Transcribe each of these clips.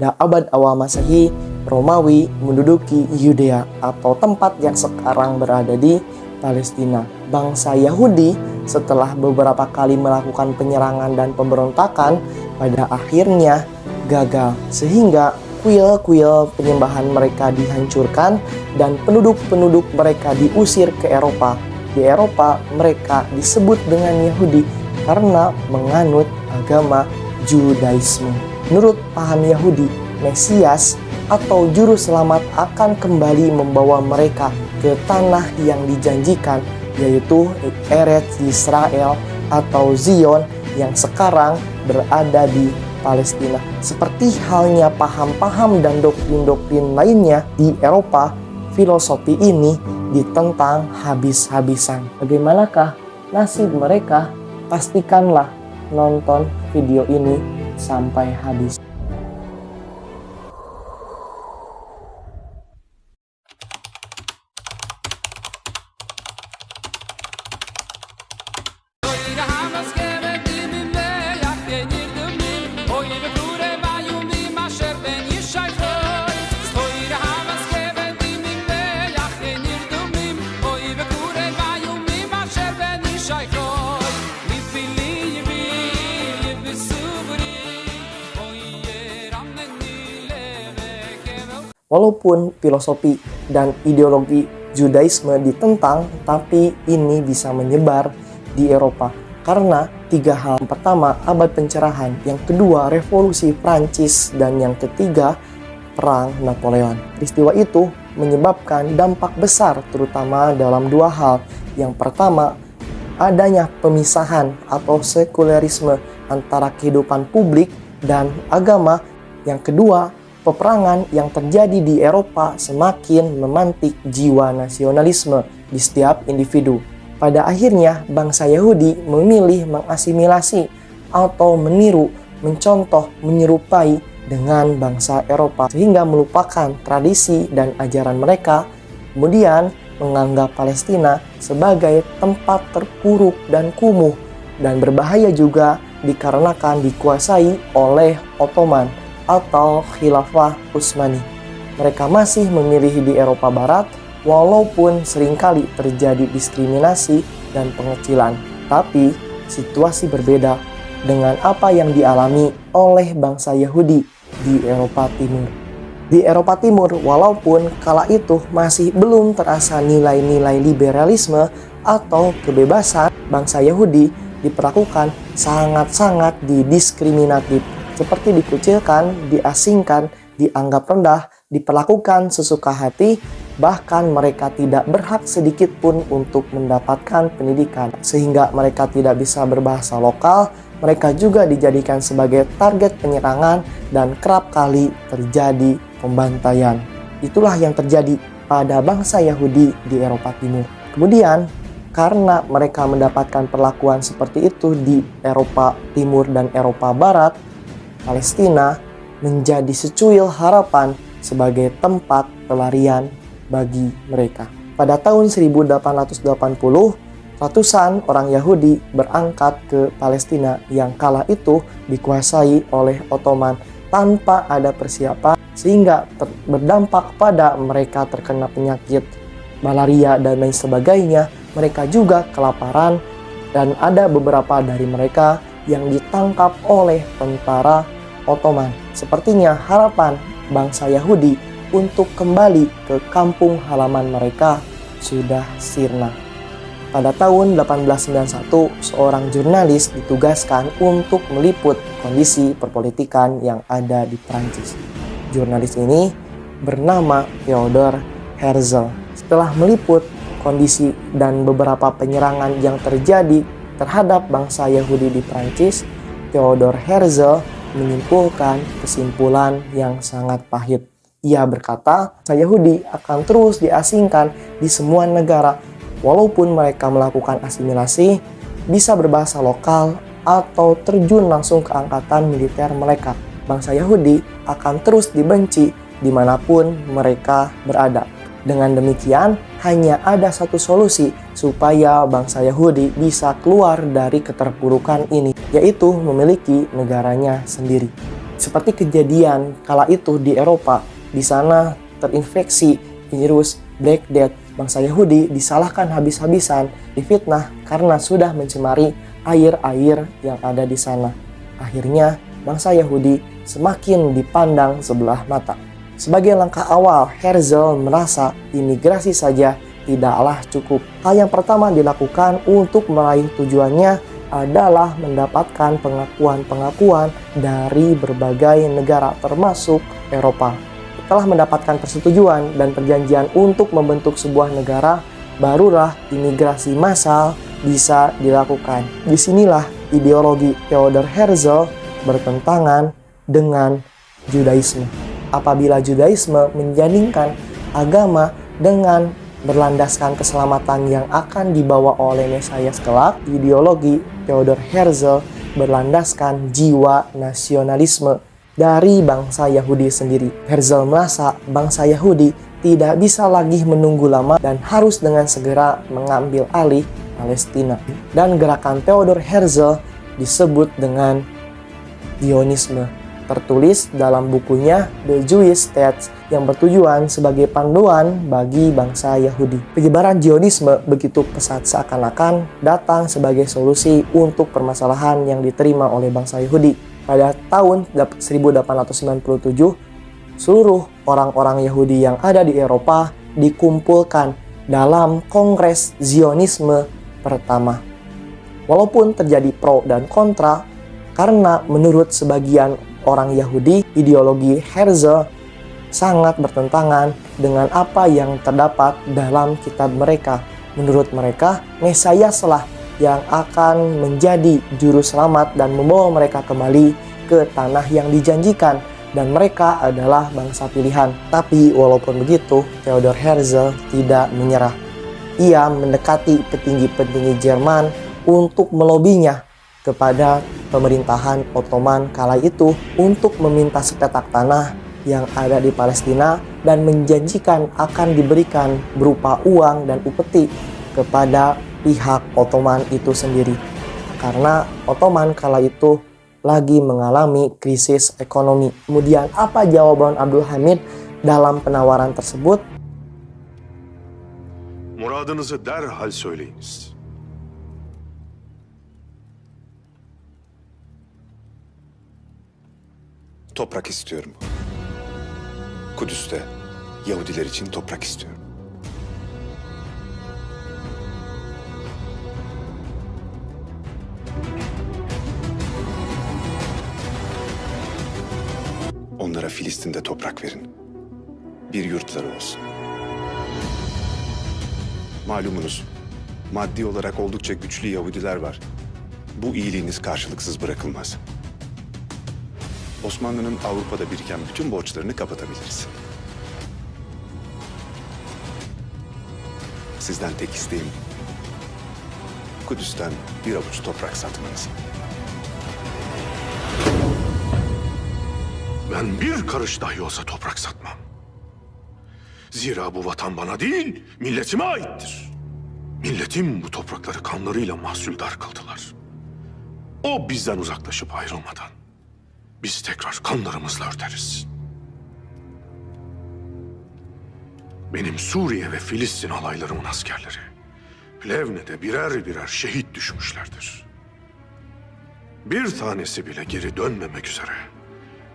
pada abad awal Masehi, Romawi menduduki Yudea atau tempat yang sekarang berada di Palestina. Bangsa Yahudi setelah beberapa kali melakukan penyerangan dan pemberontakan, pada akhirnya gagal, sehingga kuil-kuil penyembahan mereka dihancurkan dan penduduk-penduduk mereka diusir ke Eropa. Di Eropa mereka disebut dengan Yahudi karena menganut agama Judaisme. Menurut paham Yahudi, Mesias atau juru selamat akan kembali membawa mereka ke tanah yang dijanjikan, yaitu Eretz Yisrael atau Zion yang sekarang berada di Palestina. Seperti halnya paham-paham dan doktrin-doktrin lainnya di Eropa, filosofi ini ditentang habis-habisan. Bagaimanakah nasib mereka? Pastikanlah nonton video ini sampai habis. Walaupun filosofi dan ideologi Judaisme ditentang, tapi ini bisa menyebar di Eropa karena tiga hal. Yang pertama, abad pencerahan. Yang kedua, revolusi Prancis. Dan yang ketiga, perang Napoleon. Peristiwa itu menyebabkan dampak besar terutama dalam dua hal. Yang pertama, adanya pemisahan atau sekularisme antara kehidupan publik dan agama. Yang kedua, peperangan yang terjadi di Eropa semakin memantik jiwa nasionalisme di setiap individu. Pada akhirnya, bangsa Yahudi memilih mengasimilasi atau meniru, mencontoh, menyerupai dengan bangsa Eropa sehingga melupakan tradisi dan ajaran mereka, kemudian menganggap Palestina sebagai tempat terpuruk dan kumuh dan berbahaya juga dikarenakan dikuasai oleh Ottoman atau Khilafah Utsmani. Mereka masih memilih di Eropa Barat walaupun seringkali terjadi diskriminasi dan pengecilan. Tapi situasi berbeda dengan apa yang dialami oleh bangsa Yahudi di Eropa Timur. Di Eropa Timur, walaupun kala itu masih belum terasa nilai-nilai liberalisme atau kebebasan, bangsa Yahudi diperlakukan sangat-sangat didiskriminatif, seperti dikucilkan, diasingkan, dianggap rendah, diperlakukan sesuka hati, bahkan mereka tidak berhak sedikit pun untuk mendapatkan pendidikan. Sehingga mereka tidak bisa berbahasa lokal, mereka juga dijadikan sebagai target penyerangan dan kerap kali terjadi pembantaian. Itulah yang terjadi pada bangsa Yahudi di Eropa Timur. Kemudian, karena mereka mendapatkan perlakuan seperti itu di Eropa Timur dan Eropa Barat, Palestina menjadi secuil harapan sebagai tempat pelarian bagi mereka. Pada tahun 1880, ratusan orang Yahudi berangkat ke Palestina yang kala itu dikuasai oleh Ottoman tanpa ada persiapan, sehingga berdampak pada mereka terkena penyakit malaria dan lain sebagainya. Mereka juga kelaparan dan ada beberapa dari mereka yang ditangkap oleh tentara Ottoman. Sepertinya harapan bangsa Yahudi untuk kembali ke kampung halaman mereka sudah sirna. Pada tahun 1891, seorang jurnalis ditugaskan untuk meliput kondisi perpolitikan yang ada di Prancis. Jurnalis ini bernama Theodor Herzl. Setelah meliput kondisi dan beberapa penyerangan yang terjadi terhadap bangsa Yahudi di Prancis, Theodor Herzl menyimpulkan kesimpulan yang sangat pahit. Ia berkata, bangsa Yahudi akan terus diasingkan di semua negara, walaupun mereka melakukan asimilasi, bisa berbahasa lokal, atau terjun langsung ke angkatan militer mereka. Bangsa Yahudi akan terus dibenci dimanapun mereka berada. Dengan demikian, hanya ada satu solusi supaya bangsa Yahudi bisa keluar dari keterpurukan ini, yaitu memiliki negaranya sendiri. Seperti kejadian kala itu di Eropa, di sana terinfeksi virus Black Death. Bangsa Yahudi disalahkan habis-habisan, difitnah karena sudah mencemari air-air yang ada di sana. Akhirnya, bangsa Yahudi semakin dipandang sebelah mata. Sebagai langkah awal, Herzl merasa imigrasi saja tidaklah cukup. Hal yang pertama dilakukan untuk meraih tujuannya adalah mendapatkan pengakuan-pengakuan dari berbagai negara termasuk Eropa. Setelah mendapatkan persetujuan dan perjanjian untuk membentuk sebuah negara, barulah imigrasi massal bisa dilakukan. Disinilah ideologi Theodor Herzl bertentangan dengan Judaisme. Apabila Judaisme menjadikan agama dengan berlandaskan keselamatan yang akan dibawa oleh Mesias kelak, ideologi Theodor Herzl berlandaskan jiwa nasionalisme dari bangsa Yahudi sendiri. Herzl merasa bangsa Yahudi tidak bisa lagi menunggu lama dan harus dengan segera mengambil alih Palestina. Dan gerakan Theodor Herzl disebut dengan Zionisme, tertulis dalam bukunya The Jewish State yang bertujuan sebagai panduan bagi bangsa Yahudi. Penyebaran Zionisme begitu pesat seakan-akan datang sebagai solusi untuk permasalahan yang diterima oleh bangsa Yahudi. Pada tahun 1897, seluruh orang-orang Yahudi yang ada di Eropa dikumpulkan dalam Kongres Zionisme pertama. Walaupun terjadi pro dan kontra, karena menurut sebagian orang Yahudi, ideologi Herzl sangat bertentangan dengan apa yang terdapat dalam kitab mereka. Menurut mereka, Mesiaslah yang akan menjadi juru selamat dan membawa mereka kembali ke tanah yang dijanjikan, dan mereka adalah bangsa pilihan. Tapi walaupun begitu, Theodor Herzl tidak menyerah. Ia mendekati petinggi-petinggi Jerman untuk melobinya kepada pemerintahan Ottoman kala itu untuk meminta sepetak tanah yang ada di Palestina dan menjanjikan akan diberikan berupa uang dan upeti kepada pihak Ottoman itu sendiri. Karena Ottoman kala itu lagi mengalami krisis ekonomi. Kemudian apa jawaban Abdul Hamid dalam penawaran tersebut? Muradınızı derhal söyleyiniz. Toprak istiyorum. Kudüs'te Yahudiler için toprak istiyorum. Onlara Filistin'de toprak verin. Bir yurtları olsun. Malumunuz, maddi olarak oldukça güçlü Yahudiler var. Bu iyiliğiniz karşılıksız bırakılmaz. Osmanlı'nın Avrupa'da biriken bütün borçlarını kapatabiliriz. Sizden tek isteğim Kudüs'ten bir avuç toprak satmanız. Ben bir karış dahi olsa toprak satmam. Zira bu vatan bana değil, milletime aittir. Milletim bu toprakları kanlarıyla mahsuldar kıldılar. O bizden uzaklaşıp ayrılmadan biz tekrar kanlarımızla örteriz. Benim Suriye ve Filistin alaylarımın askerleri Plevne'de birer birer şehit düşmüşlerdir. Bir tanesi bile geri dönmemek üzere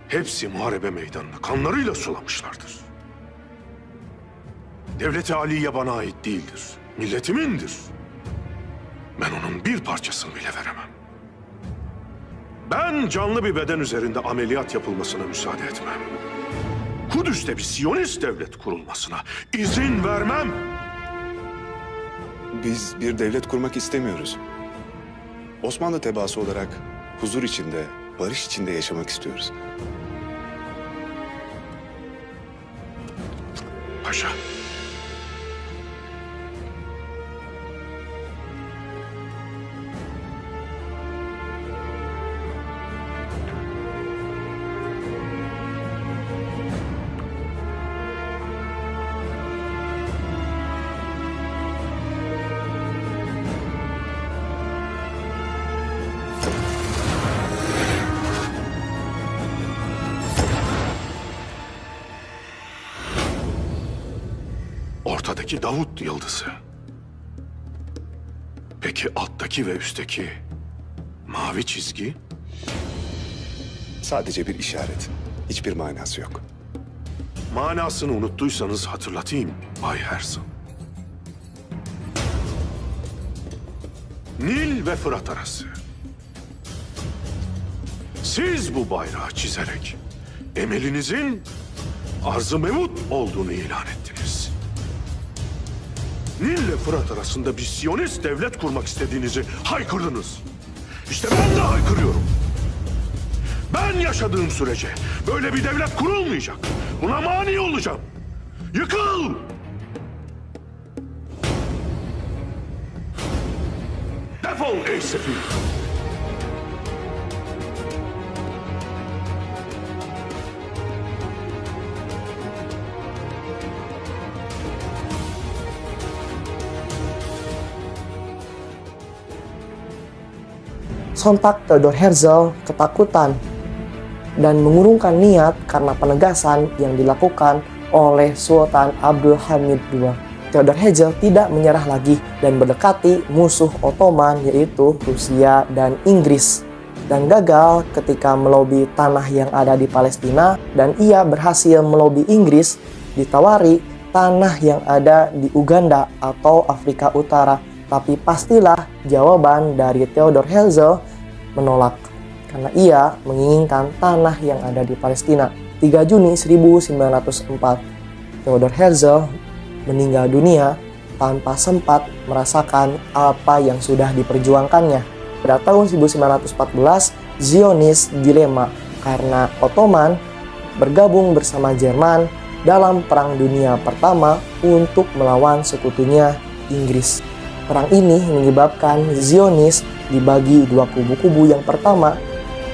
hepsi muharebe meydanını kanlarıyla sulamışlardır. Devlet-i Aliye bana ait değildir, milletimindir. Ben onun bir parçasını bile veremem. Ben canlı bir beden üzerinde ameliyat yapılmasına müsaade etmem. Kudüs'te bir Siyonist devlet kurulmasına izin vermem. Biz bir devlet kurmak istemiyoruz. Osmanlı tebaası olarak huzur içinde, barış içinde yaşamak istiyoruz. Paşa. ortadaki Davut yıldızı. Peki alttaki ve üstteki mavi çizgi? Sadece bir işaret. Hiçbir manası yok. Manasını unuttuysanız hatırlatayım Bay Herzl. Nil ve Fırat arası. Siz bu bayrağı çizerek emelinizin arz-ı mevut olduğunu ilan ettiniz. Nil ile Fırat arasında bir Siyonist devlet kurmak istediğinizi haykırdınız. İşte ben de haykırıyorum. Ben yaşadığım sürece böyle bir devlet kurulmayacak. Buna mani olacağım. Yıkıl! Defol ey sefil! Sontak Theodor Herzl ketakutan dan mengurungkan niat karena penegasan yang dilakukan oleh Sultan Abdul Hamid II. Theodor Herzl tidak menyerah lagi dan mendekati musuh Ottoman yaitu Rusia dan Inggris, dan gagal ketika melobi tanah yang ada di Palestina, dan ia berhasil melobi Inggris ditawari tanah yang ada di Uganda atau Afrika Utara. Tapi pastilah jawaban dari Theodor Herzl menolak karena ia menginginkan tanah yang ada di Palestina. 3 Juni 1904, Theodor Herzl meninggal dunia tanpa sempat merasakan apa yang sudah diperjuangkannya. Pada tahun 1914, Zionis dilema karena Ottoman bergabung bersama Jerman dalam Perang Dunia Pertama untuk melawan sekutunya Inggris. Perang ini menyebabkan Zionis dibagi 2 kubu-kubu. Yang pertama,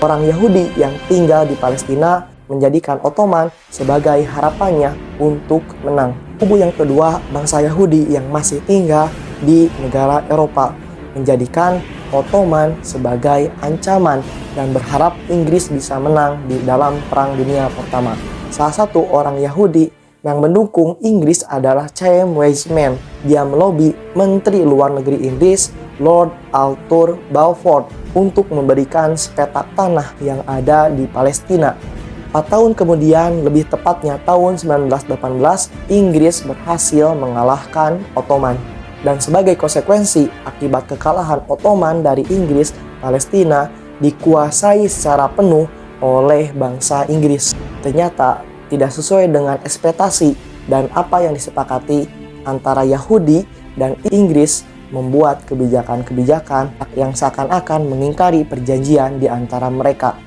orang Yahudi yang tinggal di Palestina menjadikan Ottoman sebagai harapannya untuk menang. Kubu yang kedua, bangsa Yahudi yang masih tinggal di negara Eropa menjadikan Ottoman sebagai ancaman dan berharap Inggris bisa menang di dalam Perang Dunia Pertama. Salah satu orang Yahudi yang mendukung Inggris adalah Chaim Weizmann. Dia melobi Menteri Luar Negeri Inggris, Lord Arthur Balfour, untuk memberikan sepetak tanah yang ada di Palestina. 4 tahun kemudian, lebih tepatnya tahun 1918, Inggris berhasil mengalahkan Ottoman. Dan sebagai konsekuensi akibat kekalahan Ottoman dari Inggris, Palestina dikuasai secara penuh oleh bangsa Inggris. Ternyata tidak sesuai dengan ekspektasi dan apa yang disepakati antara Yahudi dan Inggris, membuat kebijakan-kebijakan yang seakan-akan mengingkari perjanjian di antara mereka.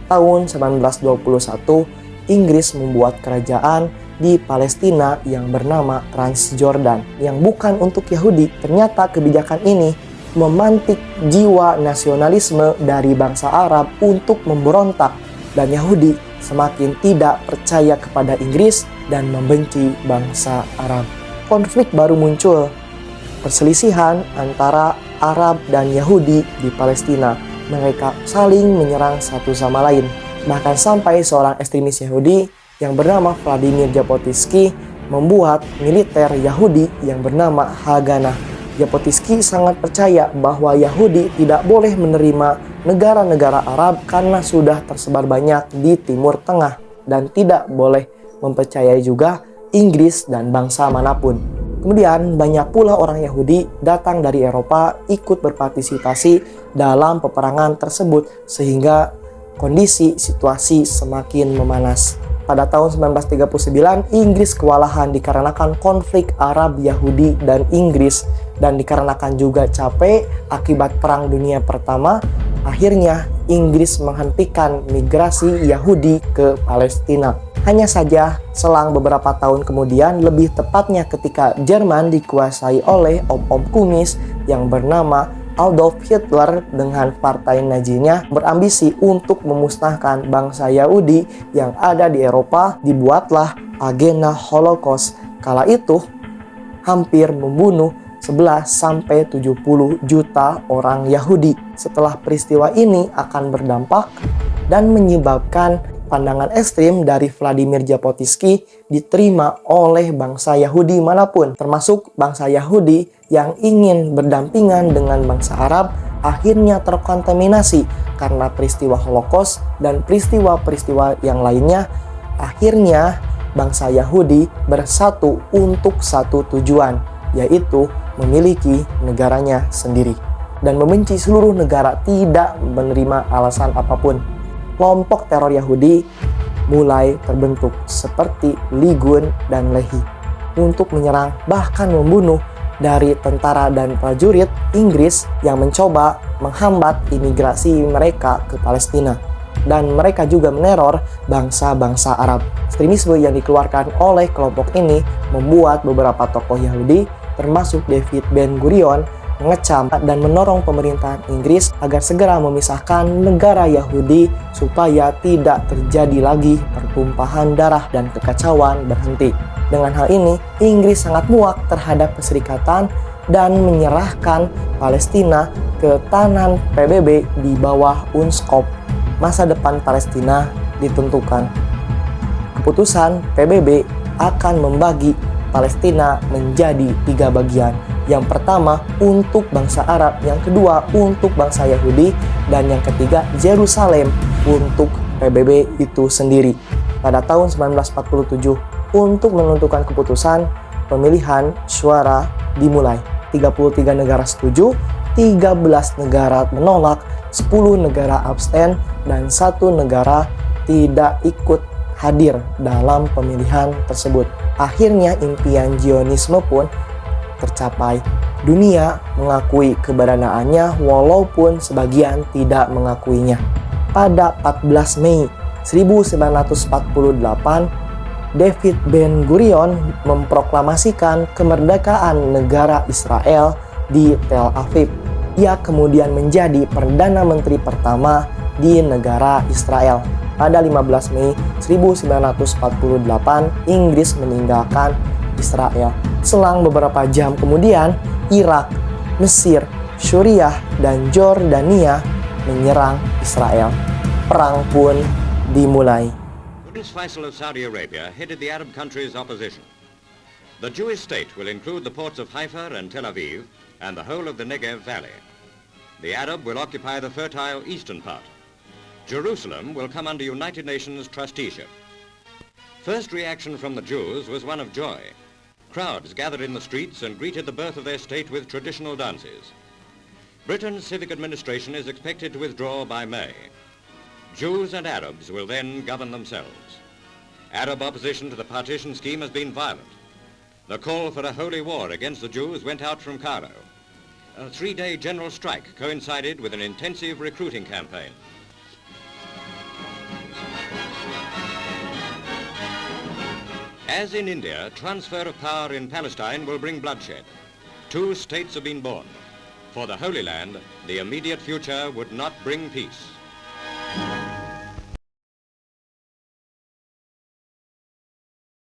Tahun 1921, Inggris membuat kerajaan di Palestina yang bernama Transjordan yang bukan untuk Yahudi. Ternyata kebijakan ini memantik jiwa nasionalisme dari bangsa Arab untuk memberontak, dan Yahudi semakin tidak percaya kepada Inggris dan membenci bangsa Arab. Konflik baru muncul, perselisihan antara Arab dan Yahudi di Palestina. Mereka saling menyerang satu sama lain. Bahkan sampai seorang ekstremis Yahudi yang bernama Vladimir Jabotinsky membuat militer Yahudi yang bernama Haganah. Jabotinsky sangat percaya bahwa Yahudi tidak boleh menerima negara-negara Arab karena sudah tersebar banyak di Timur Tengah, dan tidak boleh mempercayai juga Inggris dan bangsa manapun. Kemudian banyak pula orang Yahudi datang dari Eropa ikut berpartisipasi dalam peperangan tersebut sehingga kondisi situasi semakin memanas. Pada tahun 1939, Inggris kewalahan dikarenakan konflik Arab, Yahudi, dan Inggris, dan dikarenakan juga capek akibat Perang Dunia Pertama. Akhirnya Inggris menghentikan migrasi Yahudi ke Palestina. Hanya saja selang beberapa tahun kemudian, lebih tepatnya ketika Jerman dikuasai oleh om-om kumis yang bernama Adolf Hitler dengan partai Nazinya, berambisi untuk memusnahkan bangsa Yahudi yang ada di Eropa, dibuatlah agenda Holocaust. Kala itu hampir membunuh 11-70 juta orang Yahudi. Setelah peristiwa ini akan berdampak dan menyebabkan Pandangan ekstrim dari Vladimir Jabotinsky diterima oleh bangsa Yahudi manapun, termasuk bangsa Yahudi yang ingin berdampingan dengan bangsa Arab, akhirnya terkontaminasi karena peristiwa Holocaust dan peristiwa-peristiwa yang lainnya. Akhirnya bangsa Yahudi bersatu untuk satu tujuan, yaitu memiliki negaranya sendiri dan membenci seluruh negara tidak menerima alasan apapun. Kelompok teror Yahudi mulai terbentuk seperti Ligun dan Lehi untuk menyerang bahkan membunuh dari tentara dan prajurit Inggris yang mencoba menghambat imigrasi mereka ke Palestina. Dan mereka juga meneror bangsa-bangsa Arab. Ekstremisme yang dikeluarkan oleh kelompok ini membuat beberapa tokoh Yahudi termasuk David Ben-Gurion mengecam dan mendorong pemerintahan Inggris agar segera memisahkan negara Yahudi supaya tidak terjadi lagi pertumpahan darah dan kekacauan berhenti. Dengan hal ini, Inggris sangat muak terhadap perserikatan dan menyerahkan Palestina ke tangan PBB di bawah UNSCOP. Masa depan Palestina ditentukan. Keputusan PBB akan membagi Palestina menjadi 3 bagian. Yang pertama untuk bangsa Arab, yang kedua untuk bangsa Yahudi, dan yang ketiga Yerusalem untuk PBB itu sendiri. Pada tahun 1947, untuk menentukan keputusan, pemilihan suara dimulai. 33 negara setuju, 13 negara menolak, 10 negara abstain, dan 1 negara tidak ikut hadir dalam pemilihan tersebut. Akhirnya impian Zionisme pun tercapai. Dunia mengakui keberadaannya walaupun sebagian tidak mengakuinya. Pada 14 Mei 1948, David Ben-Gurion memproklamasikan kemerdekaan negara Israel di Tel Aviv. Ia kemudian menjadi Perdana Menteri pertama di negara Israel. Pada 15 Mei 1948, Inggris meninggalkan Israel. Selang beberapa jam kemudian, Irak, Mesir, Suriah, dan Jordania menyerang Israel. Perang pun dimulai. Prince Faisal of Saudi Arabia headed the Arab countries' opposition. The Jewish state will include the ports of Haifa and Tel Aviv and the whole of the Negev Valley. The Arab will occupy the fertile eastern part. Jerusalem will come under United Nations trusteeship. First reaction from the Jews was one of joy. Crowds gathered in the streets and greeted the birth of their state with traditional dances. Britain's civic administration is expected to withdraw by May. Jews and Arabs will then govern themselves. Arab opposition to the partition scheme has been violent. The call for a holy war against the Jews went out from Cairo. A 3-day general strike coincided with an intensive recruiting campaign. As in India, transfer of power in Palestine will bring bloodshed. 2 states have been born. For the Holy Land, the immediate future would not bring peace.